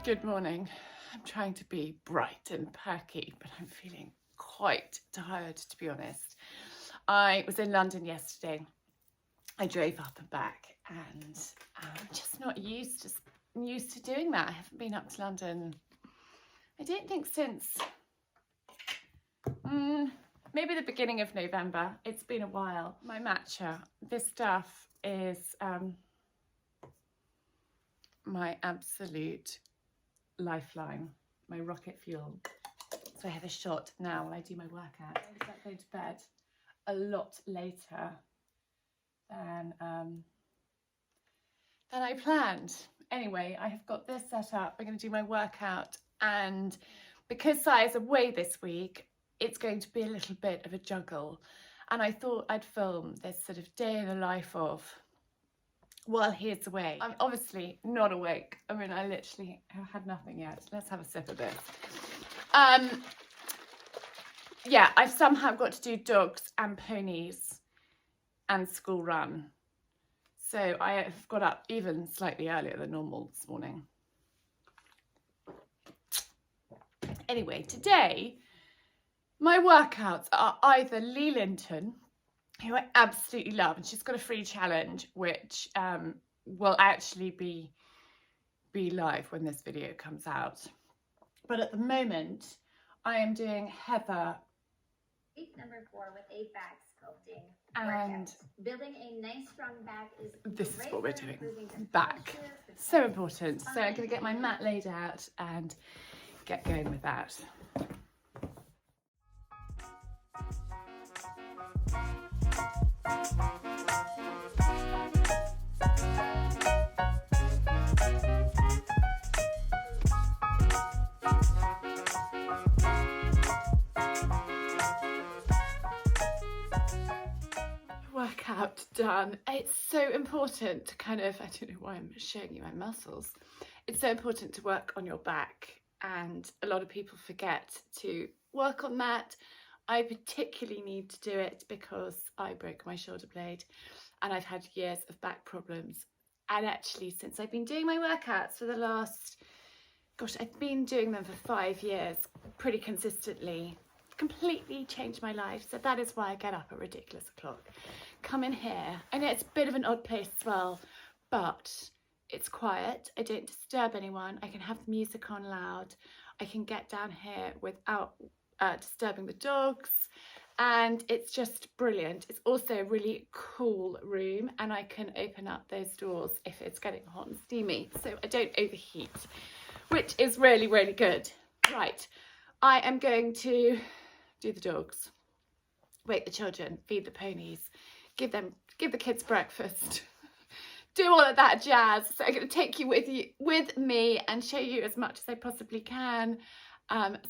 Good morning. I'm trying to be bright and perky, but I'm feeling quite tired, to be honest. I was in London yesterday. I drove up and back, and I'm just not used to doing that. I haven't been up to London, I don't think, since maybe the beginning of November. It's been a while. My matcha, this stuff is my absolute lifeline, my rocket fuel. So I have a shot now while I do my workout. I ended up going to bed a lot later than I planned. Anyway, I have got this set up. I'm going to do my workout, and because Si's away this week, it's going to be a little bit of a juggle. And I thought I'd film this sort of day in the life of while he's away. I'm obviously not awake. I mean, I literally have had nothing yet. Let's have a sip of this. Yeah, I've somehow got to do dogs and ponies and school run. So I have got up even slightly earlier than normal this morning. Anyway, today, my workouts are either Lee Linton, who I absolutely love, and she's got a free challenge which will actually be live when this video comes out. But at the moment, I am doing Heather. Week number 4 with a back sculpting And workout. Building a nice strong back is this is great what we're for doing. improving your Back. posture, So important. So I'm going to get my mat laid out and get going with that. Workout done. It's so important to kind of, I don't know why I'm showing you my muscles. It's so important to work on your back, and a lot of people forget to work on that. I particularly need to do it because I broke my shoulder blade and I've had years of back problems. And actually, since I've been doing my workouts for the last, gosh, I've been doing them for 5 years pretty consistently, completely changed my life. So that is why I get up at ridiculous o'clock, come in here. I know it's a bit of an odd place as well, but it's quiet. I don't disturb anyone. I can have the music on loud. I can get down here without disturbing the dogs, and it's just brilliant. It's also a really cool room, and I can open up those doors if it's getting hot and steamy, so I don't overheat, which is really, really good. Right, I am going to do the dogs, wake the children, feed the ponies, give the kids breakfast, do all of that jazz. So I'm going to take you with me and show you as much as I possibly can.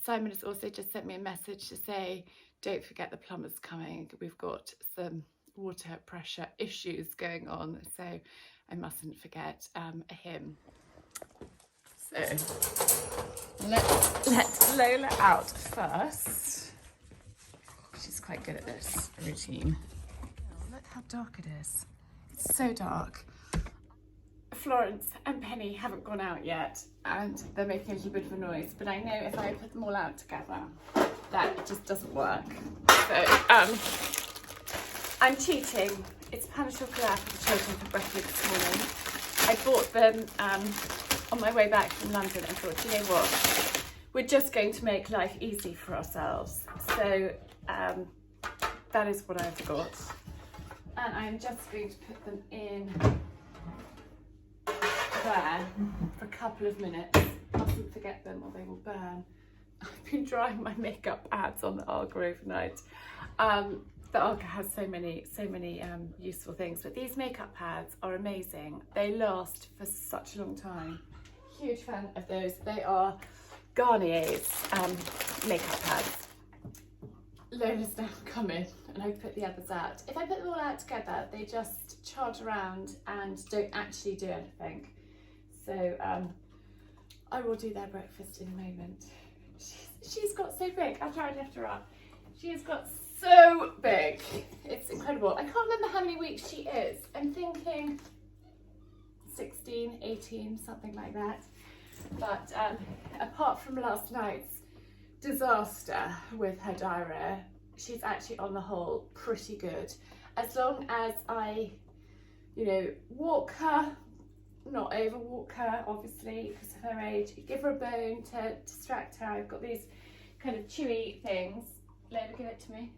Simon has also just sent me a message to say, don't forget the plumber's coming. We've got some water pressure issues going on, so I mustn't forget him. So let's let Lola out first. She's quite good at this routine. Oh, look how dark it is. It's so dark. Florence and Penny haven't gone out yet, and they're making a little bit of a noise, but I know if I put them all out together, that it just doesn't work. So I'm cheating. It's pain au chocolat for the children for breakfast this morning. I bought them on my way back from London and thought, you know what, we're just going to make life easy for ourselves. So that is what I've got, and I'm just going to put them in there for a couple of minutes. Mustn't forget them or they will burn. I've been drying my makeup pads on the Arga overnight. The Arga has so many useful things, but these makeup pads are amazing. They last for such a long time. Huge fan of those. They are Garnier's makeup pads. Lola's now come in and I put the others out. If I put them all out together, they just charge around and don't actually do anything. So I will do their breakfast in a moment. She's got so big. After I lift her up, she has got so big. It's incredible. I can't remember how many weeks she is. I'm thinking 16, 18, something like that. But apart from last night's disaster with her diarrhea, she's actually on the whole pretty good. As long as I, walk her, not overwalk her, obviously, because of her age, give her a bone to distract her. I've got these kind of chewy things. Layla, give it to me.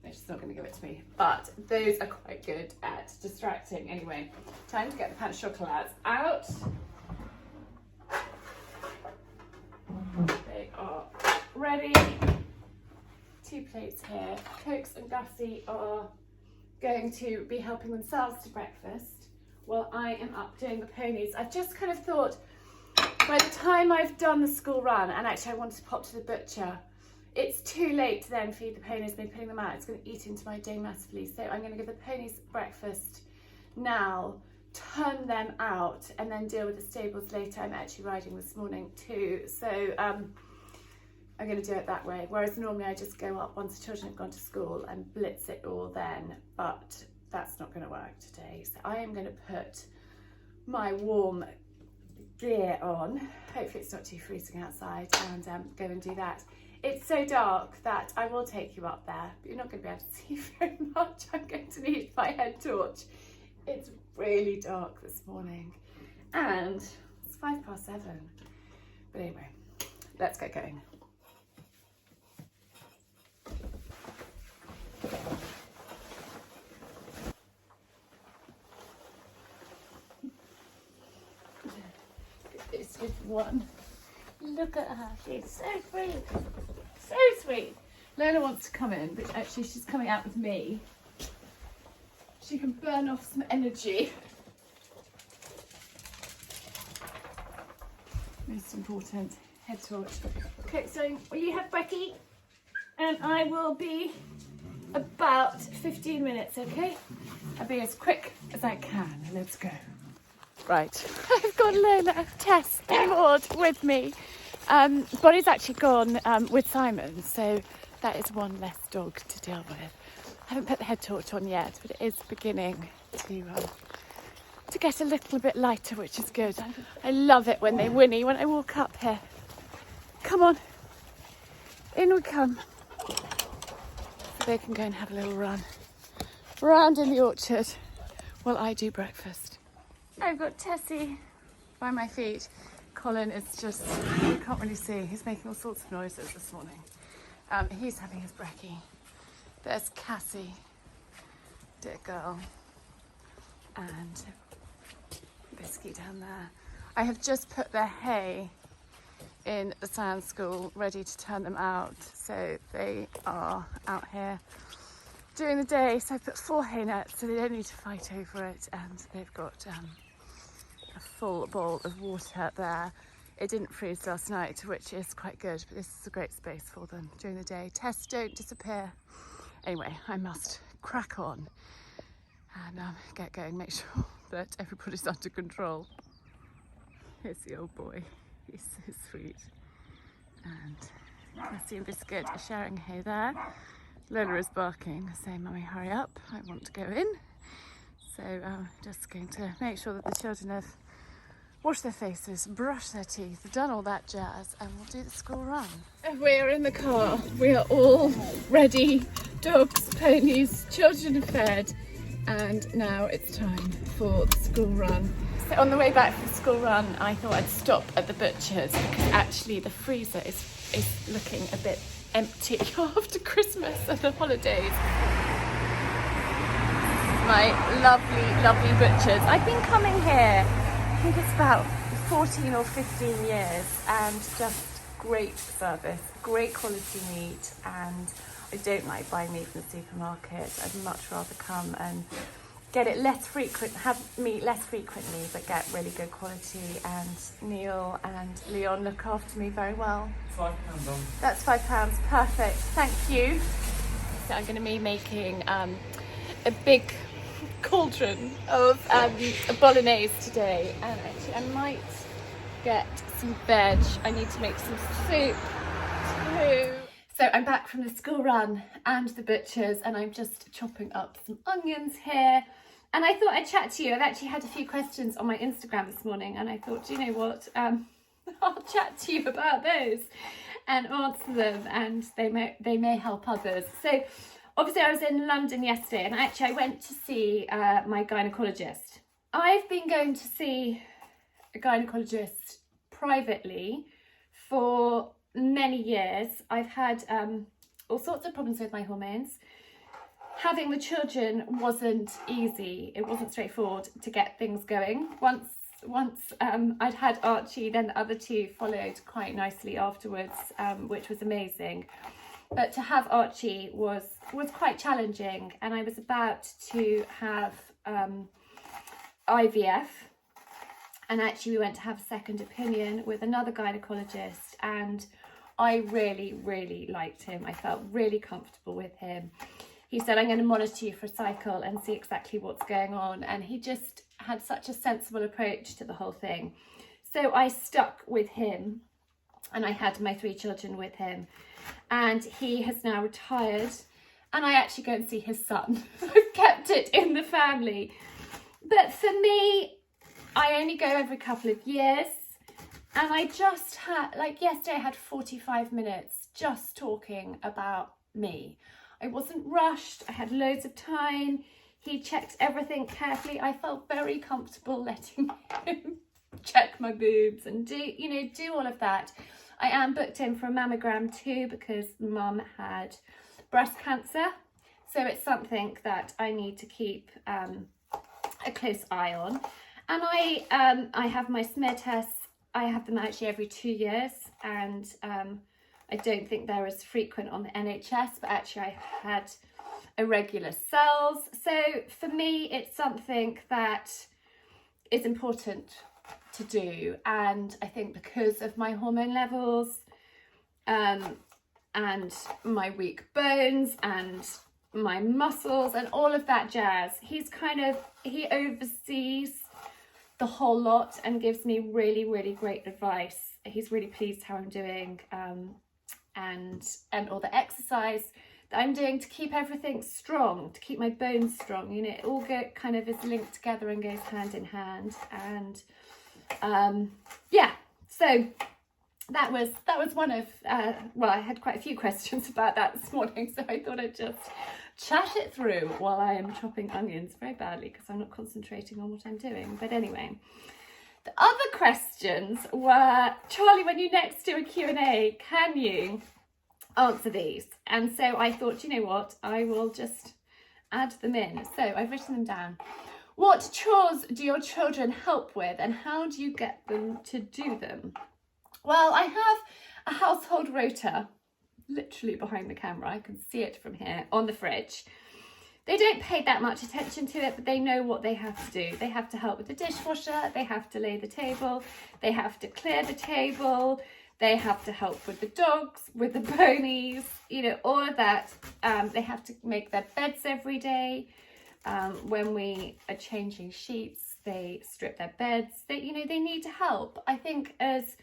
No, she's not going to give it to me, but those are quite good at distracting. Anyway, time to get the pan de chocolate out. They are ready. 2 plates here. Cokes and Gussie are going to be helping themselves to breakfast while I am up doing the ponies. I've just kind of thought, by the time I've done the school run, and actually I wanted to pop to the butcher, it's too late to then feed the ponies, me putting them out. It's going to eat into my day massively. So I'm going to give the ponies breakfast now, turn them out, and then deal with the stables later. I'm actually riding this morning too. So I'm going to do it that way. Whereas normally I just go up once the children have gone to school and blitz it all then. But that's not going to work today. So I am going to put my warm gear on. Hopefully it's not too freezing outside, and go and do that. It's so dark that I will take you up there, but you're not going to be able to see very much. I'm going to need my head torch. It's really dark this morning, and it's 7:05. But anyway, let's get going. This is one. Look at her, she's so sweet. So sweet. Lola wants to come in, but actually she's coming out with me. She can burn off some energy. Most important, head torch. Okay, so will you have brekkie? And I will be about 15 minutes, okay? I'll be as quick as I can. Let's go. Right, I've got Lola, Tess, and Maud with me. Bonnie's actually gone with Simon, so that is one less dog to deal with. I haven't put the head torch on yet, but it is beginning to get a little bit lighter, which is good. I love it when they whinny when I walk up here. Come on, in we come. So they can go and have a little run around in the orchard while I do breakfast. I've got Tessie by my feet. Colin is just, you can't really see, he's making all sorts of noises this morning. He's having his brekkie. There's Cassie, dear girl, and Biscuit down there. I have just put their hay in the sand school, ready to turn them out. So they are out here during the day. So I put 4 hay nets so they don't need to fight over it, and they've got a full bowl of water there. It didn't freeze last night, which is quite good, but this is a great space for them during the day. Tess, don't disappear. Anyway, I must crack on and get going, make sure that everybody's under control. Here's the old boy, he's so sweet. And Cassie and Biscuit are sharing hay there. Lola is barking, saying, "Mummy, hurry up, I want to go in." So I'm just going to make sure that the children have washed their faces, brushed their teeth, done all that jazz, and we'll do the school run. We're in the car. We are all ready. Dogs, ponies, children are fed, and now it's time for the school run. So on the way back from the school run, I thought I'd stop at the butcher's because actually the freezer is looking a bit empty after Christmas and the holidays. My lovely butchers. I've been coming here, I think it's about 14 or 15 years, and just great service, great quality meat, and I don't like buying meat from the supermarket. I'd much rather come and get it have meat less frequently, but get really good quality. And Neil and Leon look after me very well. £5 on. That's £5, perfect, thank you. So I'm going to be making a big cauldron of a Bolognese today, and actually I might get some veg. I need to make some soup too. So I'm back from the school run and the butcher's, and I'm just chopping up some onions here And I thought I'd chat to you. I've actually had a few questions on my Instagram this morning, and I thought, do you know what? I'll chat to you about those and answer them, and they may help others. So obviously I was in London yesterday, and actually I went to see my gynecologist. I've been going to see a gynecologist privately for many years. I've had all sorts of problems with my hormones. Having the children wasn't easy. It wasn't straightforward to get things going. Once I'd had Archie, then the other two followed quite nicely afterwards, which was amazing. But to have Archie was quite challenging, and I was about to have IVF, and actually we went to have a second opinion with another gynecologist, and I really liked him. I felt really comfortable with him. He said, I'm going to monitor you for a cycle and see exactly what's going on. And he just had such a sensible approach to the whole thing. So I stuck with him, and I had my 3 children with him. And he has now retired, and I actually go and see his son. I've kept it in the family. But for me, I only go every couple of years. And I just had, like yesterday, I had 45 minutes just talking about me. I wasn't rushed. I had loads of time. He checked everything carefully. I felt very comfortable letting him check my boobs and do all of that. I am booked in for a mammogram too, because Mum had breast cancer. So it's something that I need to keep a close eye on. And I have my smear tests. I have them actually every 2 years, and I don't think they're as frequent on the NHS, but actually I had irregular cells. So for me, it's something that is important to do. And I think because of my hormone levels and my weak bones and my muscles and all of that jazz, he oversees the whole lot and gives me really great advice. He's really pleased how I'm doing, and all the exercise that I'm doing to keep everything strong, to keep my bones strong. It all kind of is linked together and goes hand in hand. And yeah, so that was one of well, I had quite a few questions about that this morning, so I thought I'd just chat it through while I am chopping onions very badly because I'm not concentrating on what I'm doing. But anyway, the other questions were, Charlie, when you next do a Q&A, can you answer these? And so I thought, you know what, I will just add them in. So I've written them down. What chores do your children help with, and how do you get them to do them? Well, I have a household rota literally behind the camera. I can see it from here on the fridge. They don't pay that much attention to it, but they know what they have to do. They have to help with the dishwasher, they have to lay the table, they have to clear the table, they have to help with the dogs, with the ponies, all of that. They have to make their beds every day. When we are changing sheets, they strip their beds. They need to help. I think as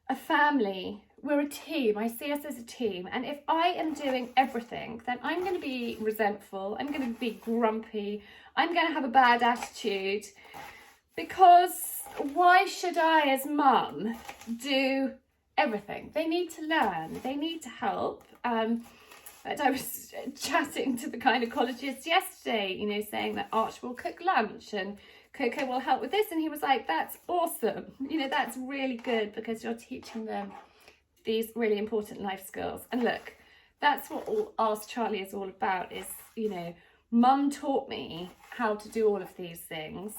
a family, we're a team. I see us as a team. And if I am doing everything, then I'm going to be resentful. I'm going to be grumpy. I'm going to have a bad attitude. Because why should I, as mum, do everything? They need to learn. They need to help. But I was chatting to the gynecologist yesterday, saying that Arch will cook lunch and Coco will help with this. And he was like, that's awesome. That's really good, because you're teaching them these really important life skills. And look, that's what Ask Charlie is all about, is, Mum taught me how to do all of these things,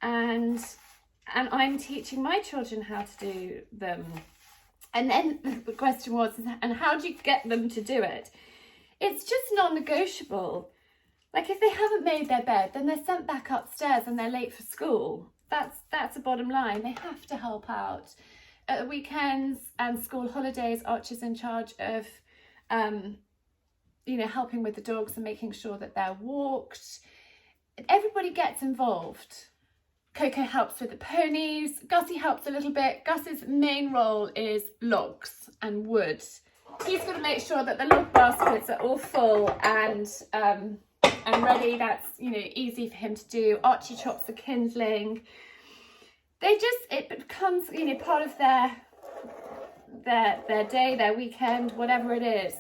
and I'm teaching my children how to do them. And then the question was, and how do you get them to do it? It's just non-negotiable. Like, if they haven't made their bed, then they're sent back upstairs and they're late for school. That's a bottom line. They have to help out. At weekends and school holidays, Archer's in charge of, helping with the dogs and making sure that they're walked. Everybody gets involved. Coco helps with the ponies. Gussie helps a little bit. Gussie's main role is logs and wood. He's going to make sure that the log baskets are all full and and ready. That's, you know, easy for him to do. Archie chops the kindling. It becomes, you know, part of their day, their weekend, whatever it is.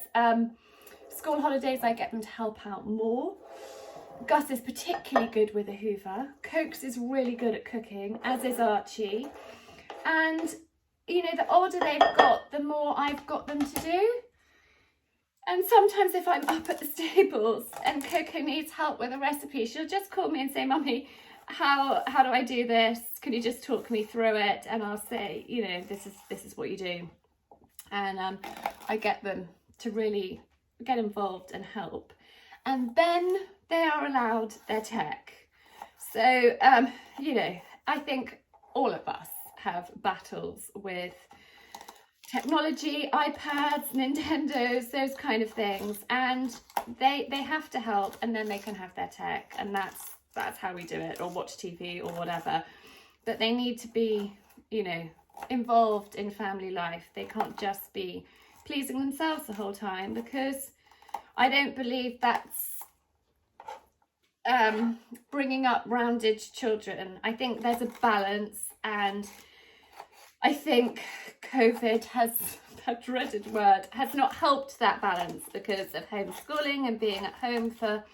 School holidays, I get them to help out more. Gus is particularly good with a hoover. Cokes is really good at cooking, as is Archie. And, you know, the older they've got, the more I've got them to do. And sometimes if I'm up at the stables and Coco needs help with a recipe, she'll just call me and say, Mummy, how do I do this? Can you just talk me through it? And I'll say, you know, this is what you do. And I get them to really get involved and help. And then they are allowed their tech. So, you know, I think all of us have battles with technology, iPads, Nintendos, those kind of things, and they have to help, and then they can have their tech, and that's how we do it, or watch TV or whatever. But they need to be, you know, involved in family life. They can't just be pleasing themselves the whole time, because I don't believe that's bringing up rounded children. I think there's a balance, and I think COVID has, that dreaded word, has not helped that balance because of homeschooling and being at home for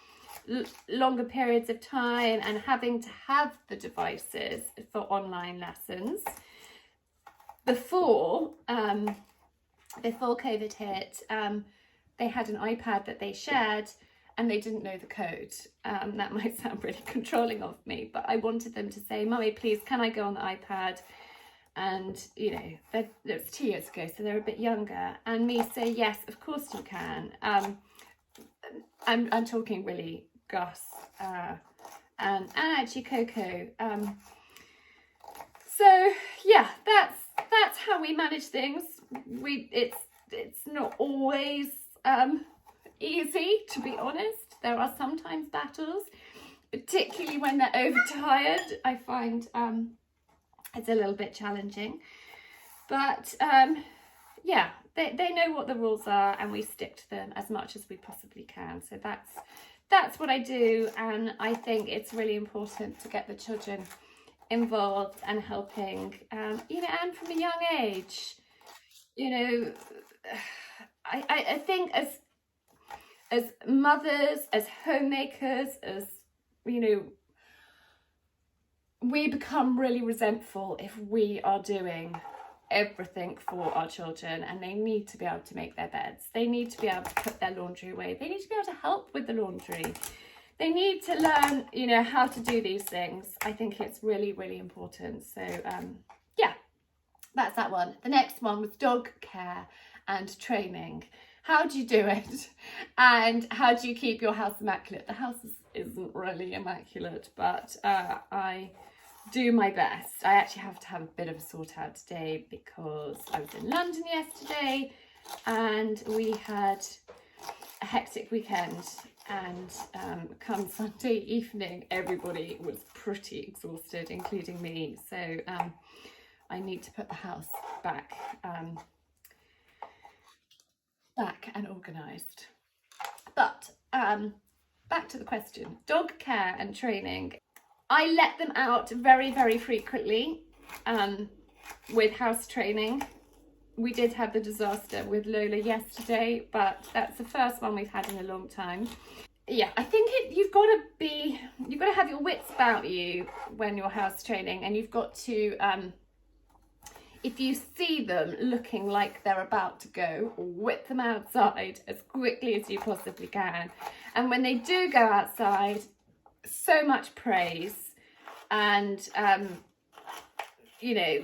longer periods of time and having to have the devices for online lessons. Before COVID hit, they had an iPad that they shared and they didn't know the code. That might sound really controlling of me, but I wanted them to say, Mummy, please, can I go on the iPad? And, you know, that was 2 years ago, so they're a bit younger. And me say, yes, of course you can. I'm talking really Gus and actually Coco. So yeah, that's how we manage things. It's not always easy, to be honest. There are sometimes battles, particularly when they're overtired. I find it's a little bit challenging, but yeah, they know what the rules are, and we stick to them as much as we possibly can. So that's what I do, and I think it's really important to get the children involved and helping, you know, and from a young age. You know, I think as mothers, as homemakers, as, you know, we become really resentful if we are doing everything for our children, and they need to be able to make their beds. They need to be able to put their laundry away. They need to be able to help with the laundry. They need to learn, you know, how to do these things. I think it's really, really important. So, yeah, that's that one. The next one was dog care and training. How do you do it? And how do you keep your house immaculate? The house isn't really immaculate, but I do my best. I actually have to have a bit of a sort out today because I was in London yesterday and we had a hectic weekend, and come Sunday evening everybody was pretty exhausted, including me. So I need to put the house back and organised. But back to the question, dog care and training. I let them out very, very frequently with house training. We did have the disaster with Lola yesterday, but that's the first one we've had in a long time. Yeah, I think you've got to have your wits about you when you're house training, and you've got to, if you see them looking like they're about to go, whip them outside as quickly as you possibly can. And when they do go outside, so much praise and you know,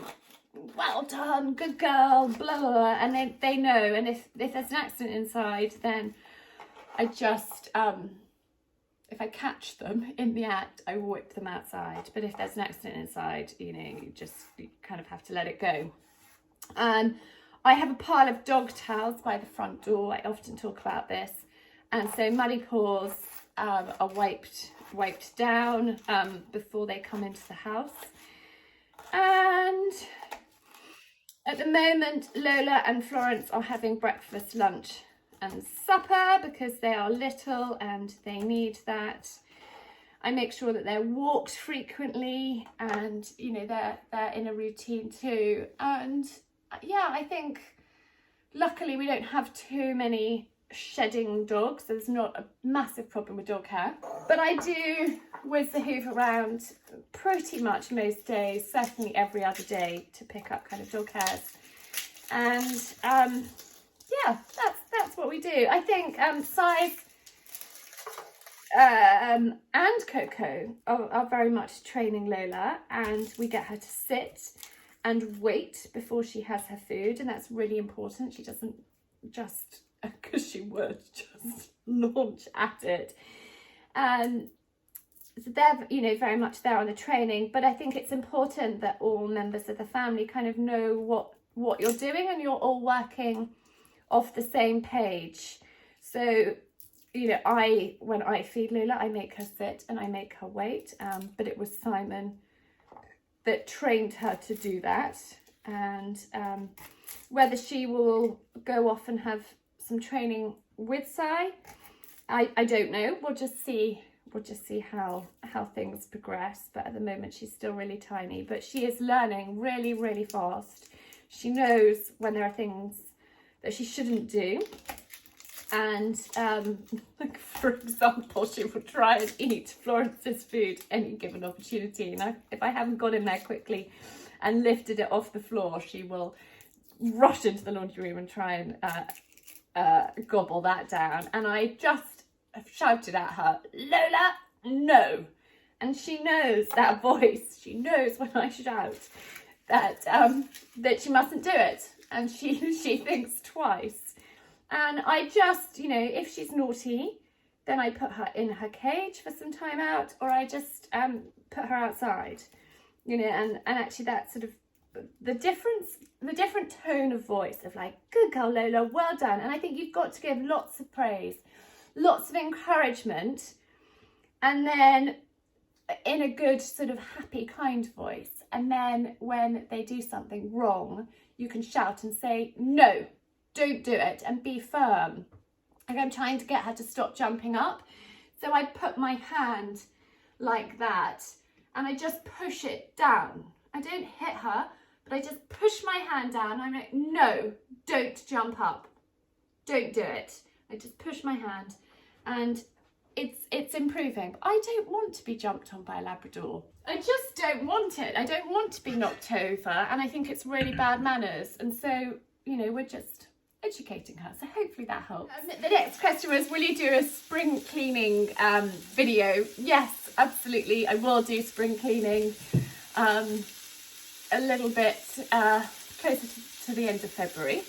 well done, good girl, blah blah blah, and they know. And if there's an accident inside, then I just if I catch them in the act, I whip them outside. But if there's an accident inside, you know, you kind of have to let it go. I have a pile of dog towels by the front door. I often talk about this, and so muddy paws are wiped down before they come into the house. And at the moment, Lola and Florence are having breakfast, lunch and supper because they are little and they need that. I make sure that they're walked frequently and, you know, they're in a routine too. And yeah, I think luckily we don't have too many shedding dogs. There's not a massive problem with dog hair. But I do whiz the hoof around pretty much most days, certainly every other day, to pick up kind of dog hairs. And yeah, that's what we do. I think Size and Coco are very much training Lola, and we get her to sit and wait before she has her food, and that's really important. She doesn't just, because she would just launch at it. So they're, you know, very much there on the training, but I think it's important that all members of the family kind of know what you're doing and you're all working off the same page. So, you know, when I feed Lola, I make her sit and I make her wait, but it was Simon that trained her to do that. And whether she will go off and have some training with Si, I don't know. We'll just see how things progress. But at the moment she's still really tiny, but she is learning really, really fast. She knows when there are things that she shouldn't do. And like for example, she will try and eat Florence's food any given opportunity. And if I haven't got in there quickly and lifted it off the floor, she will rush into the laundry room and try and gobble that down. And I just shouted at her, Lola, no. And she knows that voice. She knows when I shout that she mustn't do it. And she thinks twice. And I just, you know, if she's naughty, then I put her in her cage for some time out, or I just put her outside, you know, and actually that sort of, the different tone of voice of like, good girl Lola, well done. And I think you've got to give lots of praise, lots of encouragement, and then in a good sort of happy, kind voice. And then when they do something wrong, you can shout and say, no, don't do it, and be firm. Like I'm trying to get her to stop jumping up. So I put my hand like that and I just push it down. I don't hit her, but I just push my hand down. I'm like, no, don't jump up. Don't do it. I just push my hand, and it's improving. But I don't want to be jumped on by a Labrador. I just don't want it. I don't want to be knocked over, and I think it's really bad manners. And so, you know, we're just educating her, so hopefully that helps. The next question was, will you do a spring cleaning video? Yes, absolutely, I will do spring cleaning a little bit closer to the end of February.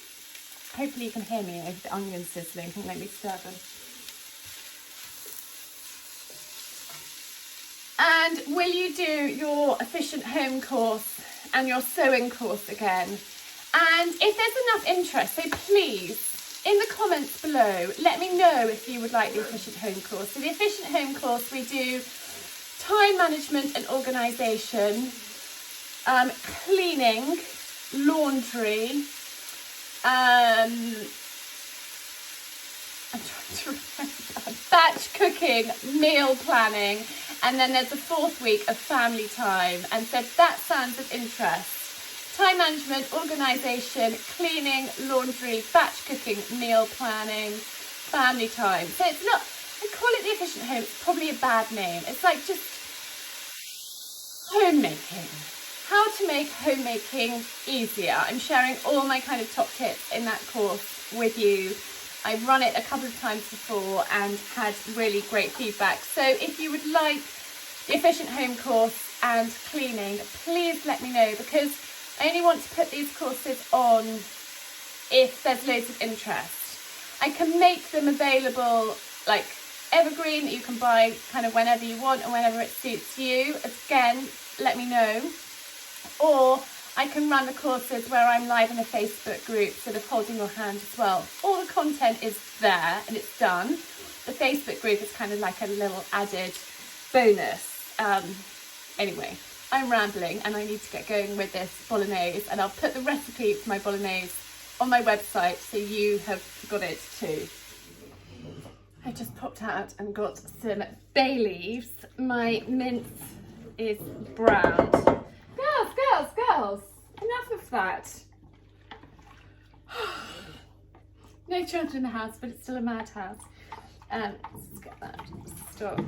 Hopefully you can hear me over the onions sizzling. Let me stir them. And will you do your efficient home course and your sewing course again? And if there's enough interest, so please, in the comments below, let me know if you would like the Efficient Home course. So the Efficient Home course, we do time management and organisation, cleaning, laundry, I'm trying to remember, batch cooking, meal planning, and then there's a 4th week of family time. And so if that sounds of interest, time management, organisation, cleaning, laundry, batch cooking, meal planning, family time. So it's not, I call it the Efficient Home, it's probably a bad name. It's like just homemaking. How to make homemaking easier. I'm sharing all my kind of top tips in that course with you. I've run it a couple of times before and had really great feedback. So if you would like the Efficient Home course and cleaning, please let me know, because I only want to put these courses on if there's loads of interest. I can make them available like evergreen, that you can buy kind of whenever you want and whenever it suits you. Again, let me know. Or I can run the courses where I'm live in a Facebook group, sort of holding your hand as well. All the content is there and it's done. The Facebook group is kind of like a little added bonus. Anyway, I'm rambling and I need to get going with this bolognese, and I'll put the recipe for my bolognese on my website so you have got it too. I just popped out and got some bay leaves. My mince is browned. Girls, enough of that. No children in the house, but it's still a madhouse. Let's get that stock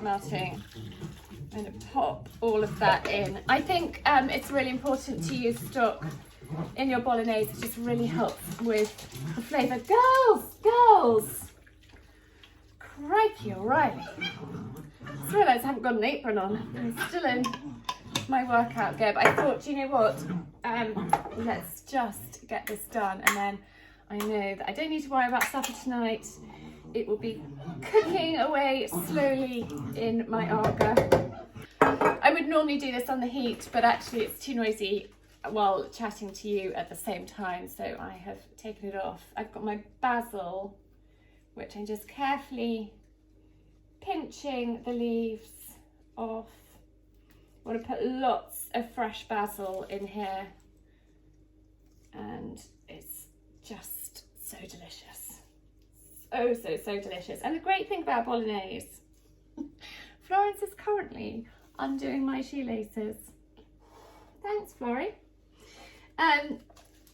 melting. I'm going to pop all of that in. I think it's really important to use stock in your bolognese. It just really helps with the flavour. Girls! Crikey O'Reilly. I just realised I haven't got an apron on. I'm still in my workout gear, but I thought, you know what? Let's just get this done, and then I know that I don't need to worry about supper tonight. It will be cooking away slowly in my Arga. I would normally do this on the heat, but actually it's too noisy while chatting to you at the same time, so I have taken it off. I've got my basil, which I'm just carefully pinching the leaves off. I want to put lots of fresh basil in here, and it's just so delicious. So delicious. And the great thing about bolognese, Florence is currently undoing my shoelaces. Thanks, Flory.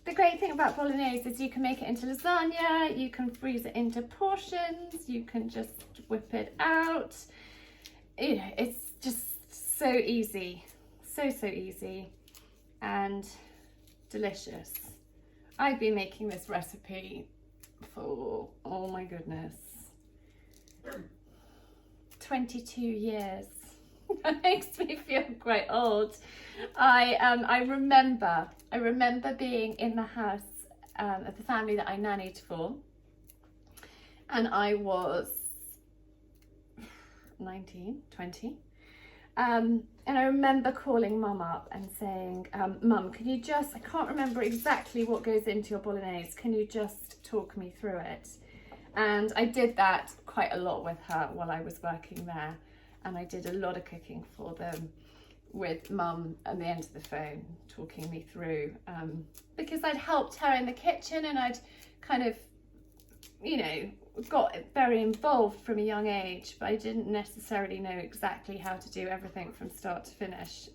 The great thing about bolognese is you can make it into lasagna, you can freeze it into portions, you can just whip it out. You know, it's just so easy, so easy and delicious. I've been making this recipe for, oh my goodness, 22 years. That makes me feel quite old. I remember being in the house of the family that I nannied for, and I was 19, 20. And I remember calling Mum up and saying, Mum, can you just, I can't remember exactly what goes into your bolognese, can you just talk me through it? And I did that quite a lot with her while I was working there, and I did a lot of cooking for them with Mum at the end of the phone, talking me through, because I'd helped her in the kitchen, and I'd kind of, you know, got very involved from a young age, but I didn't necessarily know exactly how to do everything from start to finish.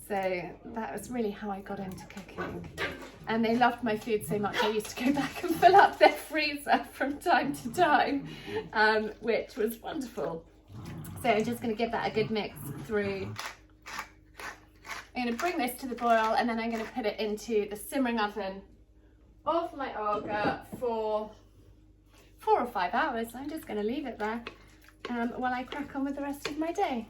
So that was really how I got into cooking. And they loved my food so much, I used to go back and fill up their freezer from time to time, which was wonderful. So I'm just going to give that a good mix through. I'm going to bring this to the boil, and then I'm going to put it into the simmering oven of my Arga for 4 or 5 hours. I'm just going to leave it there while I crack on with the rest of my day.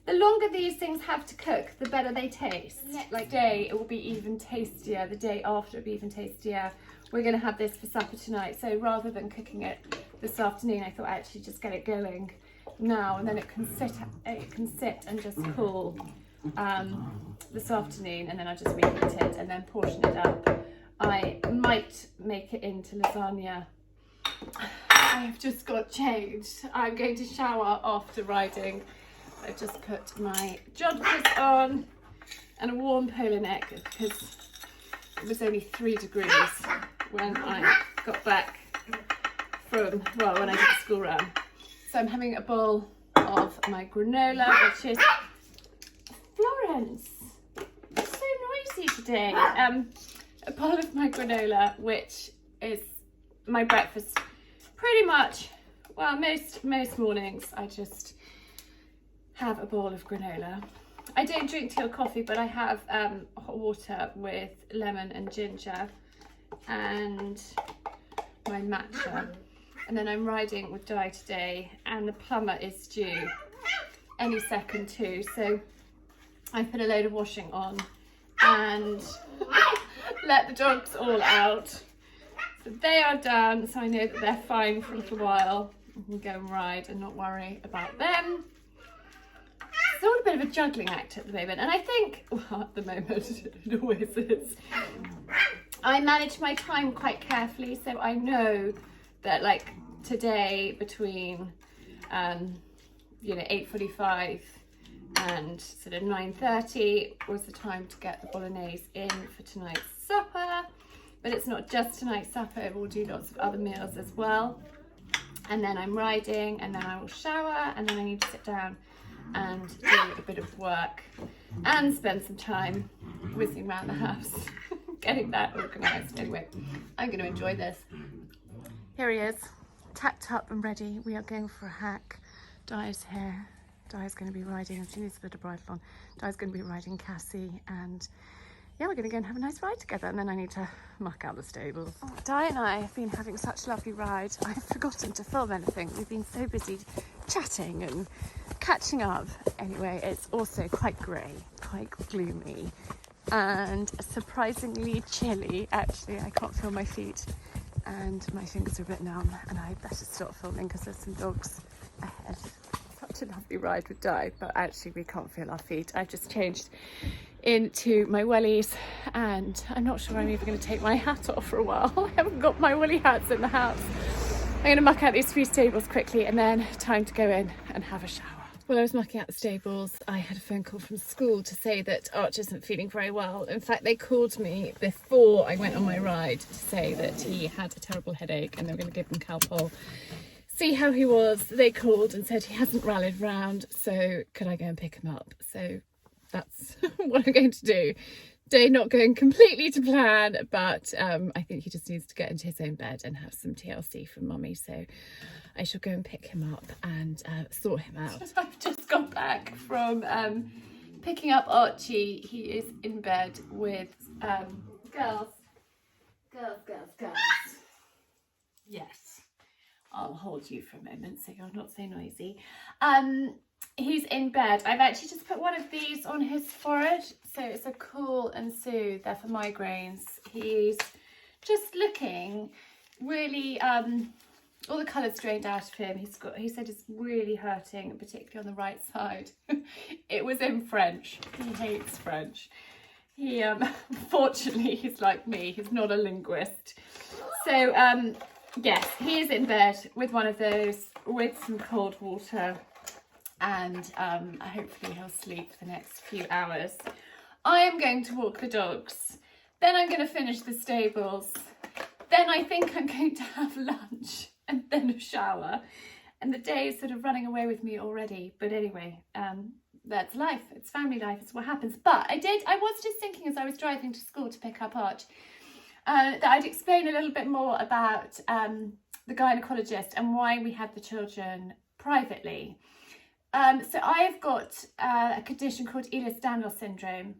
The longer these things have to cook, the better they taste. Like day, it will be even tastier. The day after, it'll be even tastier. We're going to have this for supper tonight, so rather than cooking it this afternoon, I thought I'd actually just get it going now, and then it can sit and just cool this afternoon, and then I'll just reheat it and then portion it up. I might make it into lasagna. I have just got changed. I'm going to shower after riding. I've just put my joggers on and a warm polo neck because it was only 3 degrees when I got back from, well, when I did the school run. So I'm having a bowl of my granola, which is, Florence, it's so noisy today. A bowl of my granola, which is my breakfast pretty much. Well, most mornings I just have a bowl of granola. I don't drink tea or coffee, but I have hot water with lemon and ginger and my matcha. And then I'm riding with Di today, and the plumber is due any second too. So I put a load of washing on and let the dogs all out. So they are done, so I know that they're fine for a little while. I can go and ride and not worry about them. It's all a bit of a juggling act at the moment, and I think, well, at the moment, it always is. I manage my time quite carefully, so I know that, like today, between 8:45 and sort of 9:30 was the time to get the bolognese in for tonight's supper. but it's not just tonight's supper, we'll do lots of other meals as well. And then I'm riding, and then I will shower, and then I need to sit down and do a bit of work and spend some time whizzing around the house, getting that organised. Anyway, I'm going to enjoy this. Here he is, tacked up and ready. We are going for a hack. Di's here. Di's going to be riding, and she needs a bit of bridle on. Di's going to be riding Cassie, and yeah, we're going to go and have a nice ride together, and then I need to muck out the stables. Oh, Di and I have been having such a lovely ride. I've forgotten to film anything. We've been so busy chatting and catching up. Anyway, it's also quite grey, quite gloomy, and surprisingly chilly. Actually, I can't feel my feet, and my fingers are a bit numb, and I better stop filming because there's some dogs ahead. Such a lovely ride with Di, but actually we can't feel our feet. I've just changed into my wellies, and I'm not sure I'm even going to take my hat off for a while. I haven't got my woolly hats in the house. I'm going to muck out these few stables quickly, and then time to go in and have a shower. While I was mucking out the stables, I had a phone call from school to say that Arch isn't feeling very well. In fact, they called me before I went on my ride to say that he had a terrible headache and they were going to give him Calpol. See how he was. They called and said he hasn't rallied round, so could I go and pick him up? So that's what I'm going to do. Day not going completely to plan, but I think he just needs to get into his own bed and have some TLC from mummy. So I shall go and pick him up and sort him out. I've just got back from picking up Archie. He is in bed with girls. Yes, I'll hold you for a moment so you're not so noisy. He's in bed. I've actually just put one of these on his forehead, so it's a Cool and Soothe. They're for migraines. He's just looking really, all the colour's drained out of him. He said it's really hurting, particularly on the right side. It was in French. He hates French. He, fortunately, he's like me. He's not a linguist. So, yes, he is in bed with one of those, with some cold water, and hopefully he'll sleep for the next few hours. I am going to walk the dogs, then I'm going to finish the stables, then I think I'm going to have lunch, and then a shower, and the day is sort of running away with me already. But anyway, that's life, it's family life, it's what happens. But I was just thinking as I was driving to school to pick up Arch, that I'd explain a little bit more about the gynecologist and why we had the children privately. So I've got a condition called Ehlers-Danlos syndrome,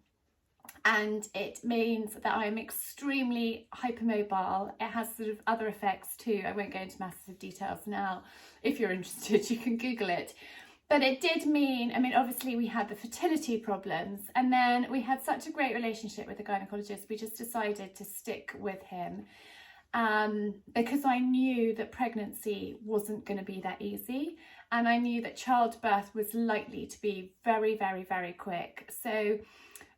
and it means that I'm extremely hypermobile. It has sort of other effects too. I won't go into massive details now. If you're interested, you can Google it. But it did mean, I mean, obviously we had the fertility problems, and then we had such a great relationship with the gynecologist, we just decided to stick with him because I knew that pregnancy wasn't going to be that easy, and I knew that childbirth was likely to be very, very, very quick. So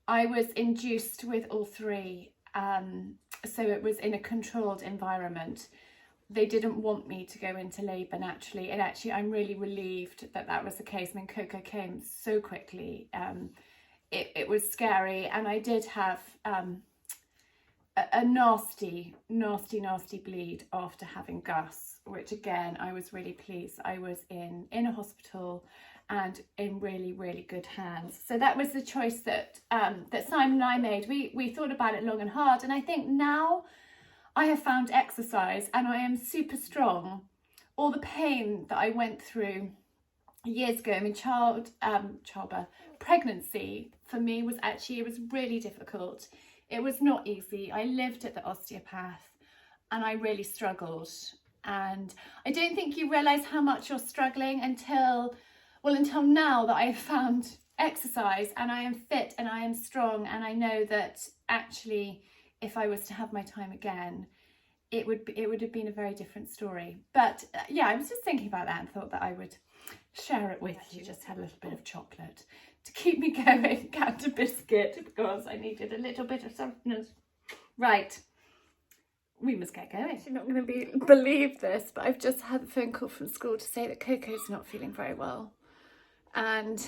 I was induced with all three, so it was in a controlled environment. They didn't want me to go into labour naturally, and actually I'm really relieved that that was the case. I mean, Coco came so quickly. It was scary, and I did have a nasty bleed after having Gus, which again, I was really pleased. I was in a hospital and in really, really good hands. So that was the choice that Simon and I made. We thought about it long and hard, and I think now I have found exercise and I am super strong. All the pain that I went through years ago, I mean, childbirth, pregnancy for me was actually, it was really difficult. It was not easy. I lived at the osteopath and I really struggled. And I don't think you realise how much you're struggling until now that I've found exercise and I am fit and I am strong, and I know that actually if I was to have my time again, it would have been a very different story. But yeah, I was just thinking about that and thought that I would share it with you. Just had a little bit of chocolate to keep me going, cat a biscuit, because I needed a little bit of softness. Right, we must get going. You're not going to believe this, but I've just had a phone call from school to say that Coco's not feeling very well. And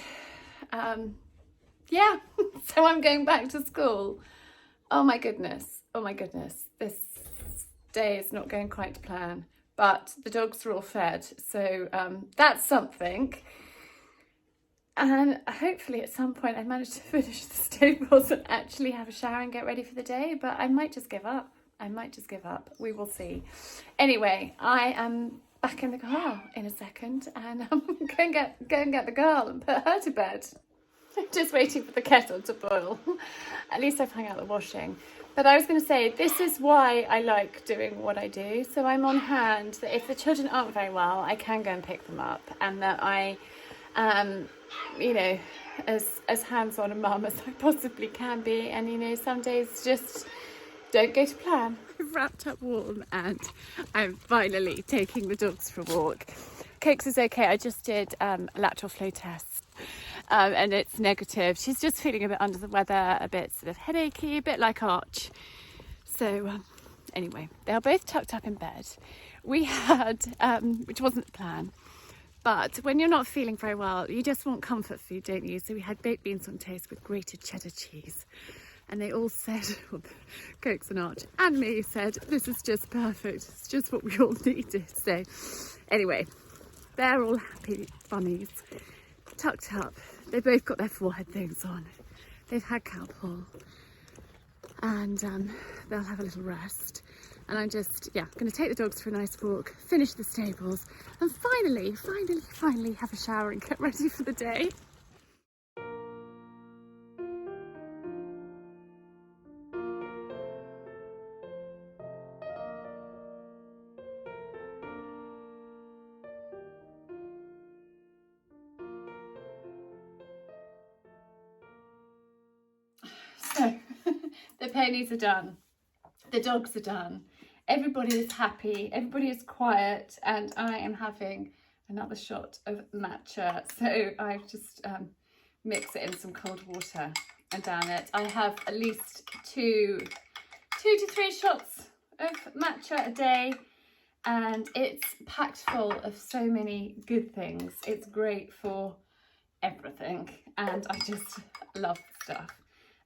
yeah, so I'm going back to school. Oh my goodness, this day is not going quite to plan, but the dogs are all fed, so that's something. And hopefully at some point I manage to finish the stables and actually have a shower and get ready for the day, but I might just give up. We will see. Anyway, I am back in the car in a second, and I'm going to go and get the girl and put her to bed. I'm just waiting for the kettle to boil. At least I've hung out the washing. But I was going to say, this is why I like doing what I do. So I'm on hand that if the children aren't very well, I can go and pick them up, and that I you know, as hands-on a mum as I possibly can be. And, you know, some days just don't go to plan. I've wrapped up warm and I'm finally taking the dogs for a walk. Cokes is okay. I just did a lateral flow test and it's negative. She's just feeling a bit under the weather, a bit sort of headachy, a bit like Arch. So anyway, they're both tucked up in bed. We had, which wasn't the plan, but when you're not feeling very well, you just want comfort food, don't you? So we had baked beans on toast with grated cheddar cheese. And they all said, well, Cokes and Arch and me said, this is just perfect. It's just what we all needed. So anyway, they're all happy bunnies, tucked up. They both got their forehead things on. They've had cowpaw. And they'll have a little rest. And I'm just, going to take the dogs for a nice walk, finish the stables, and finally have a shower and get ready for the day. So, the ponies are done. The dogs are done. Everybody is happy, everybody is quiet, and I am having another shot of matcha. So I just mix it in some cold water and down it. I have at least two to three shots of matcha a day, and it's packed full of so many good things. It's great for everything, and I just love the stuff.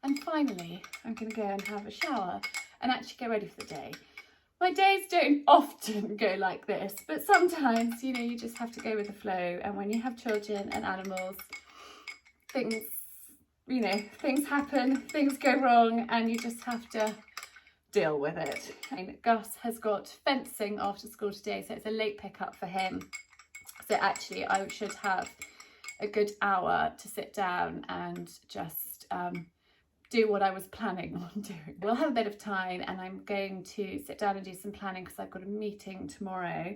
And finally, I'm going to go and have a shower and actually get ready for the day. My days don't often go like this, but sometimes, you know, you just have to go with the flow. And when you have children and animals, things happen, things go wrong, and you just have to deal with it. And Gus has got fencing after school today, so it's a late pickup for him. So actually I should have a good hour to sit down and just do what I was planning on doing. We'll have a bit of time, and I'm going to sit down and do some planning because I've got a meeting tomorrow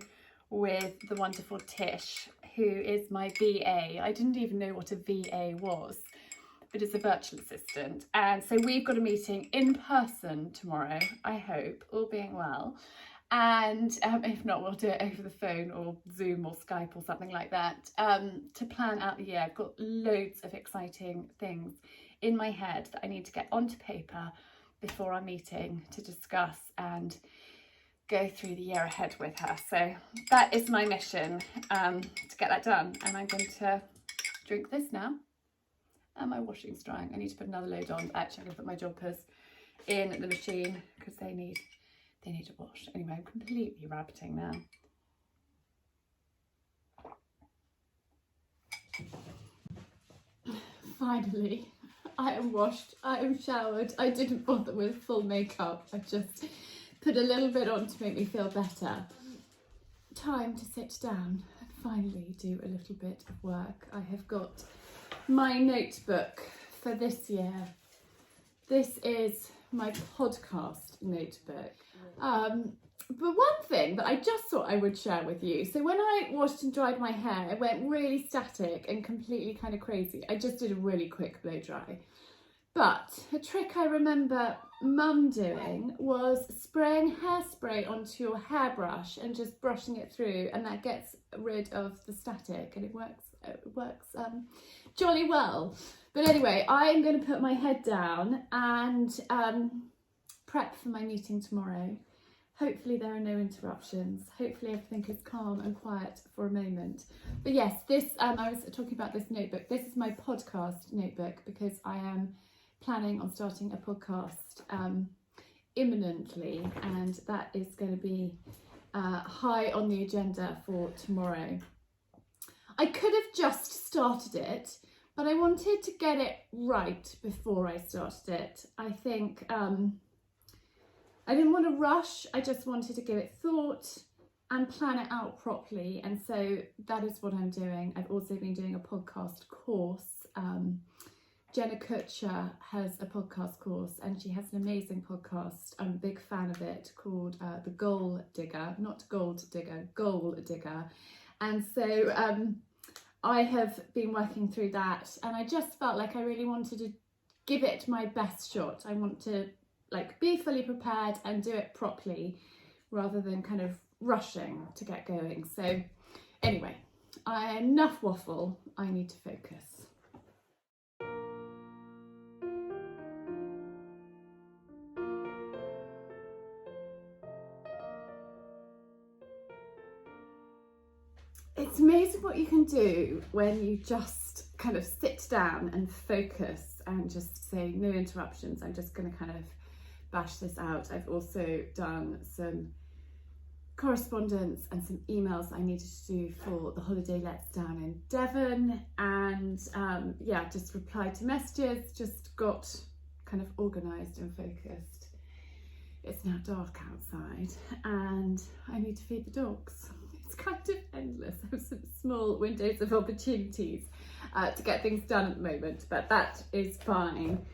with the wonderful Tish, who is my VA. I didn't even know what a VA was, but it's a virtual assistant. And so we've got a meeting in person tomorrow, I hope, all being well. And if not, we'll do it over the phone or Zoom or Skype or something like that, to plan out the year. I've got loads of exciting things in my head that I need to get onto paper before our meeting to discuss and go through the year ahead with her. So that is my mission, to get that done. And I'm going to drink this now. And my washing's drying. I need to put another load on. Actually, I'm going to put my jumpers in the machine because they need a wash. Anyway, I'm completely rabbiting now. Finally, I am washed, I am showered. I didn't bother with full makeup. I just put a little bit on to make me feel better. Time to sit down and finally do a little bit of work. I have got my notebook for this year. This is my podcast notebook. But one thing that I just thought I would share with you. So when I washed and dried my hair, it went really static and completely kind of crazy. I just did a really quick blow dry. But a trick I remember Mum doing was spraying hairspray onto your hairbrush and just brushing it through, and that gets rid of the static, and it works jolly well. But anyway, I am going to put my head down and prep for my meeting tomorrow. Hopefully there are no interruptions. Hopefully everything is calm and quiet for a moment. But yes, this, I was talking about this notebook. This is my podcast notebook because I am planning on starting a podcast imminently, and that is going to be high on the agenda for tomorrow. I could have just started it, but I wanted to get it right before I started it. I think I didn't want to rush, I just wanted to give it thought and plan it out properly, and so that is what I'm doing. I've also been doing a podcast course. Jenna Kutcher has a podcast course, and she has an amazing podcast. I'm a big fan of it, called The Goal Digger, not Gold Digger, Goal Digger. And so I have been working through that, and I just felt like I really wanted to give it my best shot. I want to be fully prepared and do it properly rather than kind of rushing to get going. So anyway, enough waffle, I need to focus. It's amazing what you can do when you just kind of sit down and focus and just say no interruptions. I'm just going to kind of bash this out. I've also done some correspondence and some emails I needed to do for the holiday lets down in Devon, and just replied to messages, just got kind of organised and focused. It's now dark outside and I need to feed the dogs. It's kind of endless. I have some small windows of opportunities to get things done at the moment, but that is fine.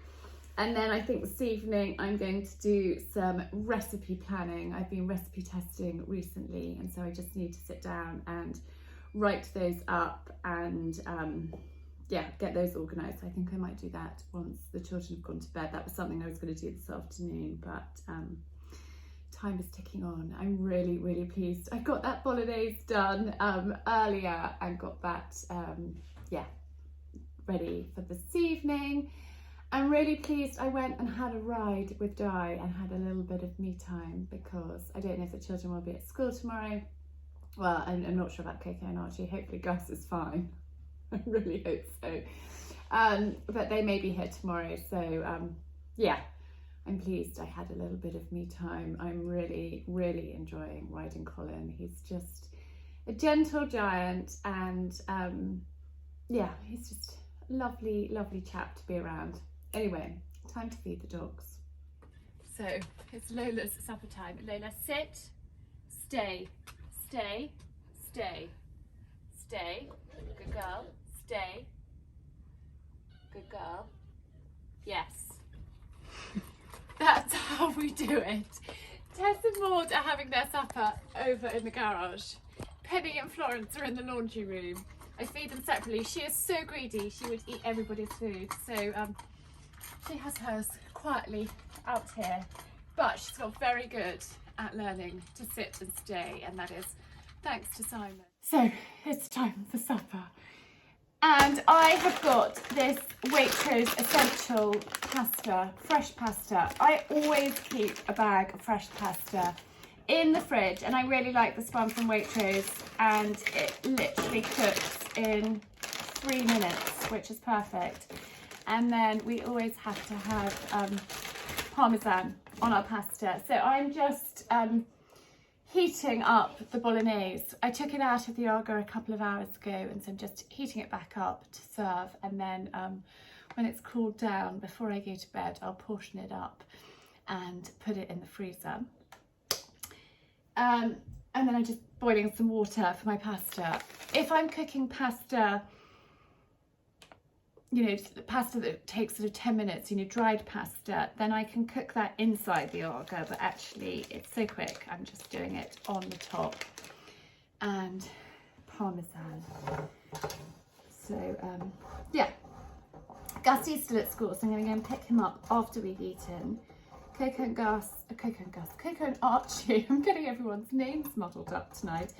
And then I think this evening I'm going to do some recipe planning. I've been recipe testing recently, and so I just need to sit down and write those up and get those organised. I think I might do that once the children have gone to bed. That was something I was going to do this afternoon, but time is ticking on. I'm really, really pleased. I got that Bolognese done earlier and got that ready for this evening. I'm really pleased I went and had a ride with Di and had a little bit of me time, because I don't know if the children will be at school tomorrow. Well, I'm not sure about Coco and Archie. Hopefully Gus is fine. I really hope so. But they may be here tomorrow, so I'm pleased I had a little bit of me time. I'm really, really enjoying riding Colin. He's just a gentle giant, and he's just a lovely, lovely chap to be around. Anyway, time to feed the dogs. So it's Lola's supper time. Lola, sit, stay, stay, stay, stay. Good girl, stay. Good girl. Yes. That's how we do it. Tess and Maud are having their supper over in the garage. Penny and Florence are in the laundry room. I feed them separately. She is so greedy, she would eat everybody's food. So she has hers quietly out here, but she's got very good at learning to sit and stay, and that is thanks to Simon. So it's time for supper. And I have got this Waitrose Essential pasta, fresh pasta. I always keep a bag of fresh pasta in the fridge, and I really like this one from Waitrose, and it literally cooks in 3 minutes, which is perfect. And then we always have to have Parmesan on our pasta. So I'm just heating up the Bolognese. I took it out of the Aga a couple of hours ago, and so I'm just heating it back up to serve, and then when it's cooled down, before I go to bed, I'll portion it up and put it in the freezer. And then I'm just boiling some water for my pasta. If I'm cooking pasta, pasta that takes sort of 10 minutes, dried pasta, then I can cook that inside the Aga, but actually it's so quick, I'm just doing it on the top. And Parmesan. So, Gussie's still at school, so I'm going to go and pick him up after we've eaten. Coco and Archie, I'm getting everyone's names muddled up tonight.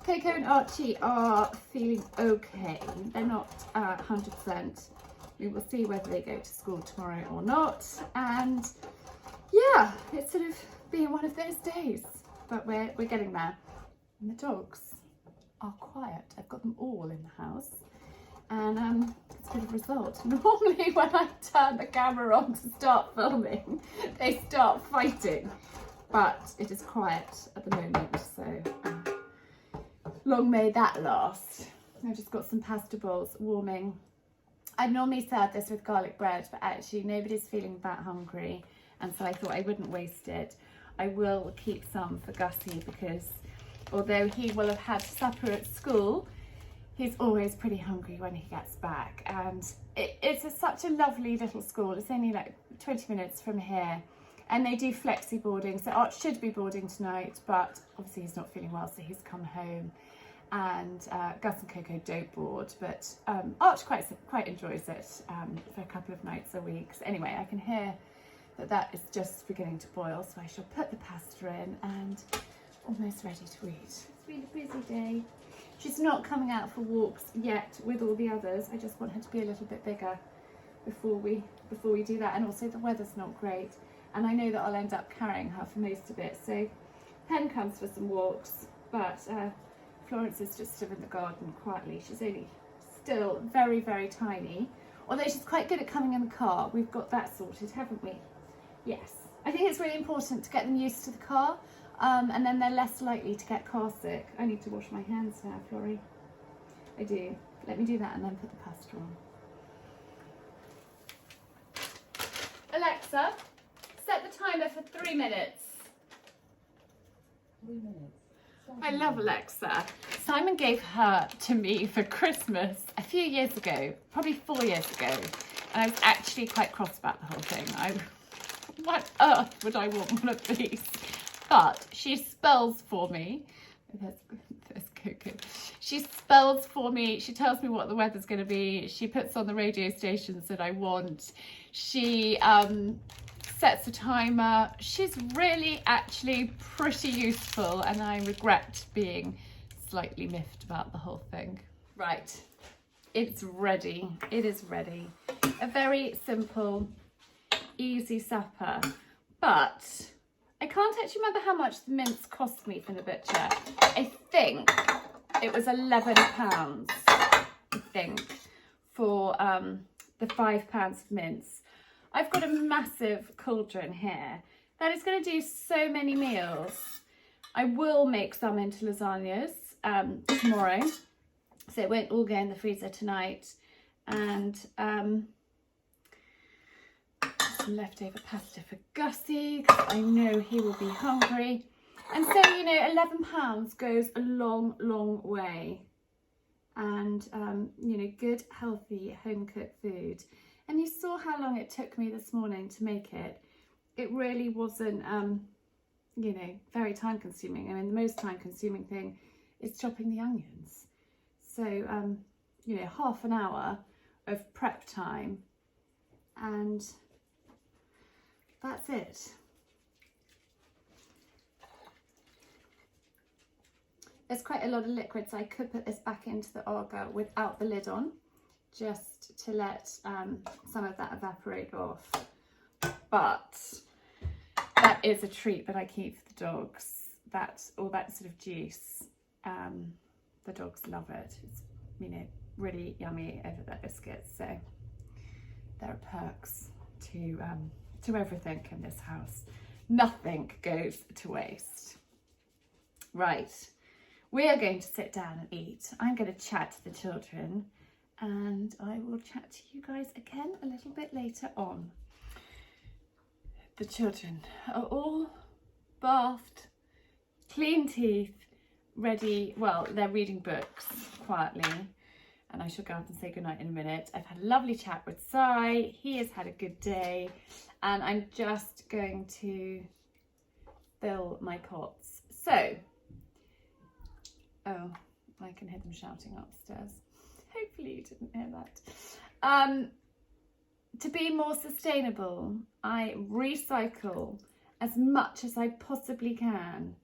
Coco and Archie are feeling okay. They're not 100%. We will see whether they go to school tomorrow or not. And it's sort of been one of those days, but we're getting there. And the dogs are quiet. I've got them all in the house, and as good a result. Normally when I turn the camera on to start filming, they start fighting. But it is quiet at the moment, so long may that last. I've just got some pasta balls warming. I'd normally serve this with garlic bread, but actually nobody's feeling that hungry, and so I thought I wouldn't waste it. I will keep some for Gussie, because although he will have had supper at school, he's always pretty hungry when he gets back. And it's such a lovely little school. It's only like 20 minutes from here, and they do flexi boarding, so Arch should be boarding tonight, but obviously he's not feeling well, so he's come home. And Gus and Coco don't board, but Arch quite enjoys it for a couple of nights a week. So anyway, I can hear that is just beginning to boil, so I shall put the pasta in and almost ready to eat. It's been a busy day. She's not coming out for walks yet with all the others. I just want her to be a little bit bigger before we do that, and also the weather's not great, and I know that I'll end up carrying her for most of it. So Pen comes for some walks, but Florence is just stood in the garden quietly. She's only still very, very tiny, although she's quite good at coming in the car. We've got that sorted, haven't we? Yes. I think it's really important to get them used to the car, and then they're less likely to get car sick. I need to wash my hands now, Florrie. I do. Let me do that and then put the pasta on. Alexa, set the timer for 3 minutes. 3 minutes. I love Alexa. Simon gave her to me for Christmas a few years ago, probably 4 years ago, and I was actually quite cross about the whole thing. What on earth would I want one of these? But she spells for me. There's Coco. She spells for me. She tells me what the weather's going to be. She puts on the radio stations that I want. She sets a timer. She's really actually pretty useful, and I regret being slightly miffed about the whole thing. Right, it's ready. It is ready. A very simple, easy supper, but I can't actually remember how much the mince cost me from the butcher. I think it was £11, I think, for the £5 of mince. I've got a massive cauldron here that is going to do so many meals. I will make some into lasagnas tomorrow, so it won't all go in the freezer tonight. And some leftover pasta for Gussie, because I know he will be hungry. And so, you know, £11 goes a long, long way. And, you know, good, healthy, home-cooked food. And you saw how long it took me this morning to make it. It really wasn't, you know, very time consuming. I mean, the most time consuming thing is chopping the onions. So, you know, half an hour of prep time, and that's it. There's quite a lot of liquid, so I could put this back into the auger without the lid on, just to let some of that evaporate off. But that is a treat that I keep for the dogs. All that sort of juice, the dogs love it. It's, you know, really yummy over their biscuits. So there are perks to everything in this house. Nothing goes to waste. Right, we are going to sit down and eat. I'm going to chat to the children, and I will chat to you guys again a little bit later on. The children are all bathed, clean teeth, ready. Well, they're reading books quietly, and I shall go up and say goodnight in a minute. I've had a lovely chat with Si. He has had a good day, and I'm just going to fill my pots. So, oh, I can hear them shouting upstairs. Hopefully you didn't hear that. To be more sustainable, I recycle as much as I possibly can.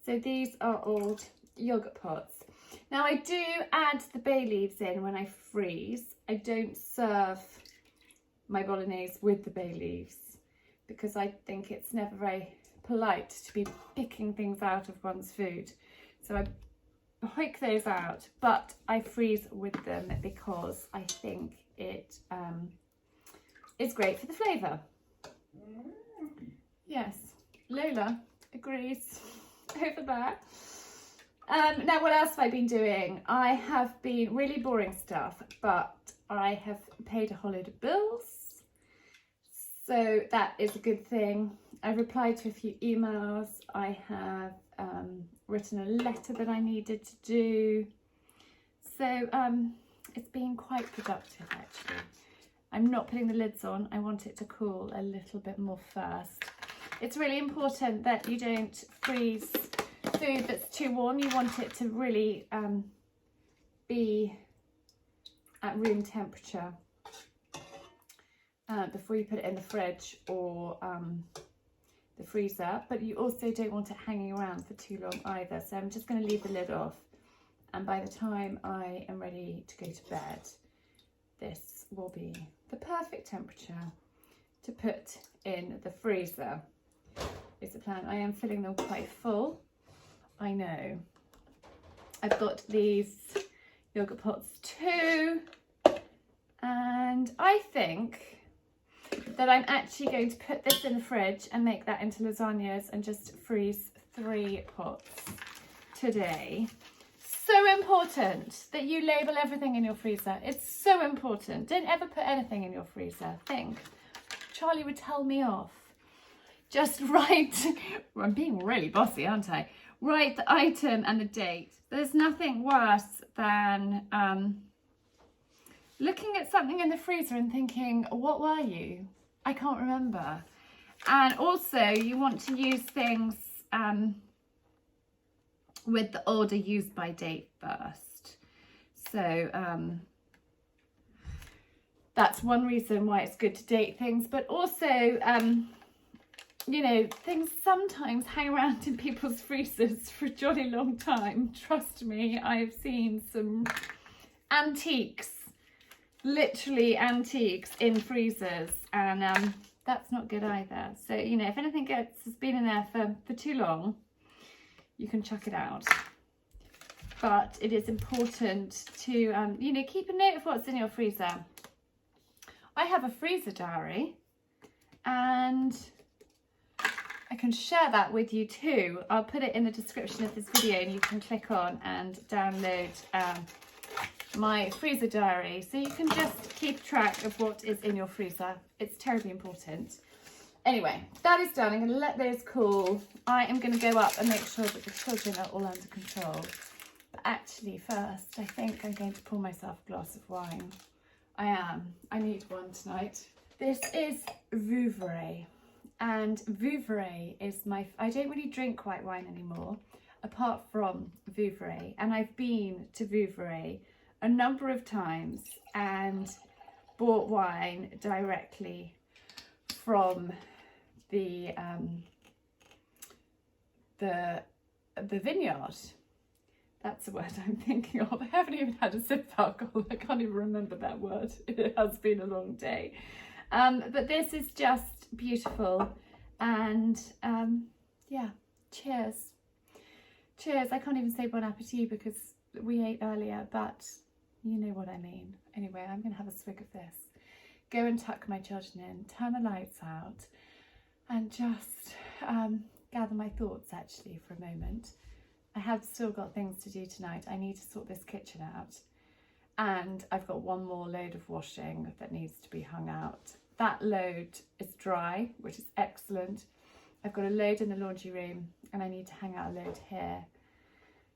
So these are old yogurt pots. Now I do add the bay leaves in when I freeze. I don't serve my bolognese with the bay leaves because I think it's never very polite to be picking things out of one's food. So I pick those out, but I freeze with them because I think it is great for the flavour. Yes, Lola agrees over there. Now, what else have I been doing? I have been really boring stuff, but I have paid a whole load of bills, so that is a good thing. I've replied to a few emails. I have written a letter that I needed to do. So it's been quite productive, actually. I'm not putting the lids on. I want it to cool a little bit more first. It's really important that you don't freeze food that's too warm. You want it to really be at room temperature before you put it in the fridge or the freezer, but you also don't want it hanging around for too long either. So I'm just going to leave the lid off, and by the time I am ready to go to bed, this will be the perfect temperature to put in the freezer. Is the plan. I am filling them quite full, I know. I've got these yogurt pots too, and I think that I'm actually going to put this in the fridge and make that into lasagnas and just freeze 3 pots today. So important that you label everything in your freezer. It's so important. Don't ever put anything in your freezer. Think. Charlie would tell me off. Just write, I'm being really bossy, aren't I? Write the item and the date. There's nothing worse than looking at something in the freezer and thinking, what were you? I can't remember. And also you want to use things with the order used by date first. So that's one reason why it's good to date things, but also you know, things sometimes hang around in people's freezers for a jolly long time. Trust me, I've seen some antiques, literally antiques in freezers, and that's not good either. So, you know, if anything has been in there for too long, you can chuck it out. But it is important to, you know, keep a note of what's in your freezer. I have a freezer diary, and I can share that with you too. I'll put it in the description of this video, and you can click on and download my freezer diary, so you can just keep track of what is in your freezer. It's terribly important. Anyway, that is done. I'm going to let those cool. I am going to go up and make sure that the children are all under control. But actually first, I think I'm going to pour myself a glass of wine. I am. I need one tonight. This is Vouvray. And Vouvray is my, I don't really drink white wine anymore, apart from Vouvray. And I've been to Vouvray a number of times and bought wine directly from the vineyard. That's the word I'm thinking of. I haven't even had a sip of alcohol. I can't even remember that word. It has been a long day. But this is just beautiful, and yeah, cheers. Cheers. I can't even say bon appetit because we ate earlier, but you know what I mean. Anyway, I'm gonna have a swig of this, go and tuck my children in, turn the lights out, and just gather my thoughts actually for a moment. I have still got things to do tonight. I need to sort this kitchen out, and I've got one more load of washing that needs to be hung out. That load is dry, which is excellent. I've got a load in the laundry room, and I need to hang out a load here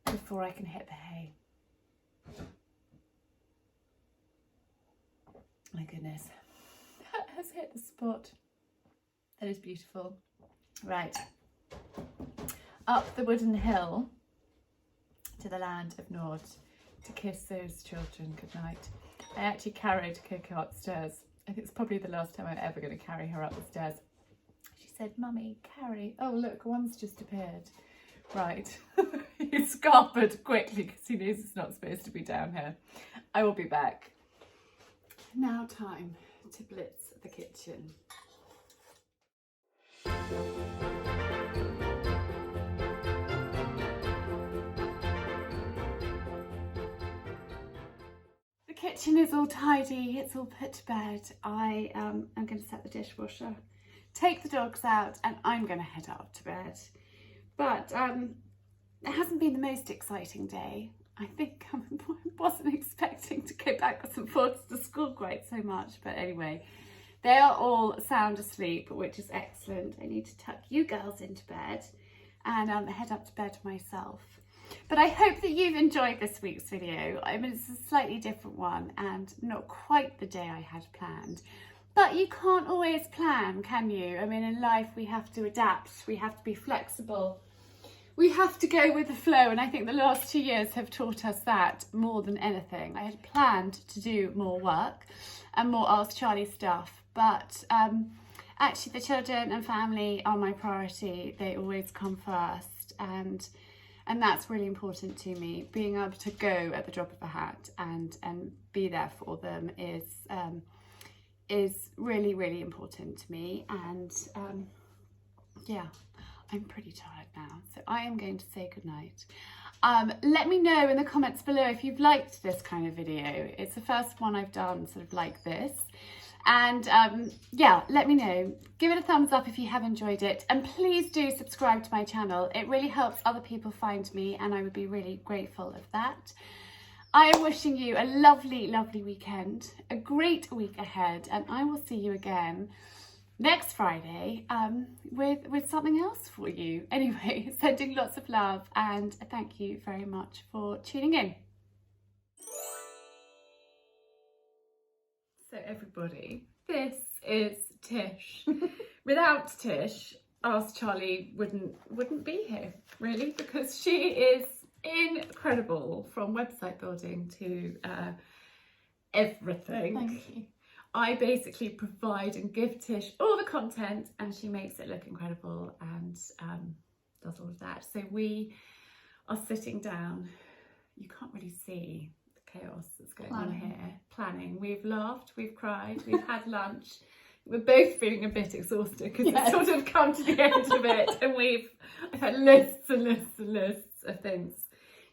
before I can hit the hay. My goodness, that has hit the spot. That is beautiful. Right, up the wooden hill to the land of Nod to kiss those children goodnight. I actually carried Coco upstairs. I think it's probably the last time I'm ever going to carry her up the stairs. She said, "Mummy, carry." Oh, look, one's just appeared. Right. He scarpered quickly because he knows it's not supposed to be down here. I will be back. Now time to blitz the kitchen. The kitchen is all tidy, it's all put to bed. I am going to set the dishwasher, take the dogs out, and I'm going to head up to bed. But it hasn't been the most exciting day. I think I wasn't expecting to go backwards and forwards to school quite so much. But anyway, they are all sound asleep, which is excellent. I need to tuck you girls into bed and head up to bed myself. But I hope that you've enjoyed this week's video. I mean, it's a slightly different one and not quite the day I had planned. But you can't always plan, can you? I mean, in life we have to adapt, we have to be flexible. We have to go with the flow, and I think the last 2 years have taught us that more than anything. I had planned to do more work and more Ask Charlie stuff, but actually the children and family are my priority. They always come first, and that's really important to me. Being able to go at the drop of a hat and be there for them is really, really important to me. And yeah, I'm pretty tired now, so I am going to say goodnight. Let me know in the comments below if you've liked this kind of video. It's the first one I've done sort of like this. And yeah, let me know. Give it a thumbs up if you have enjoyed it. And please do subscribe to my channel. It really helps other people find me, and I would be really grateful of that. I am wishing you a lovely, lovely weekend, a great week ahead, and I will see you again next Friday with something else for you. Anyway, sending lots of love, and thank you very much for tuning in. So everybody, this is Tish. Without Tish, Ask Charlie wouldn't be here, really, because she is incredible, from website building to everything. Thank you. I basically provide and give Tish all the content, and she makes it look incredible and does all of that. So we are sitting down. You can't really see the chaos that's going on here. Planning. We've laughed, we've cried, we've had lunch. We're both feeling a bit exhausted because Yes. it's sort of come to the end of it, and I've had lists and lists and lists of things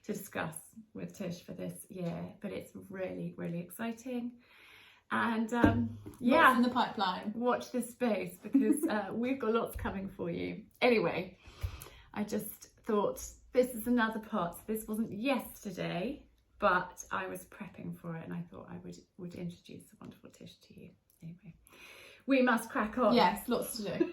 to discuss with Tish for this year, but it's really, really exciting. And yeah, What's in the pipeline? watch this space, because we've got lots coming for you. Anyway, I just thought this is another part. This wasn't yesterday, but I was prepping for it, and I thought I would introduce the wonderful Tish to you. Anyway, we must crack on. Yes, lots to do.